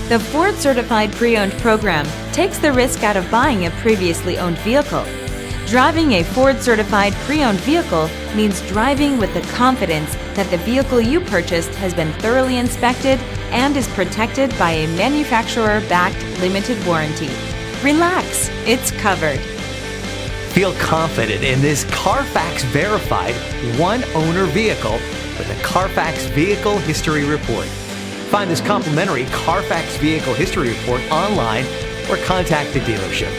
The Ford Certified Pre-Owned program takes the risk out of buying a previously owned vehicle. Driving a Ford Certified Pre-Owned vehicle means driving with the confidence that the vehicle you purchased has been thoroughly inspected and is protected by a manufacturer-backed limited warranty. Relax, it's covered. Feel confident in this Carfax verified one-owner vehicle with a Carfax Vehicle History Report. Find this complimentary Carfax Vehicle History Report online or contact the dealership.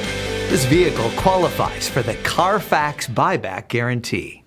This vehicle qualifies for the Carfax Buyback Guarantee.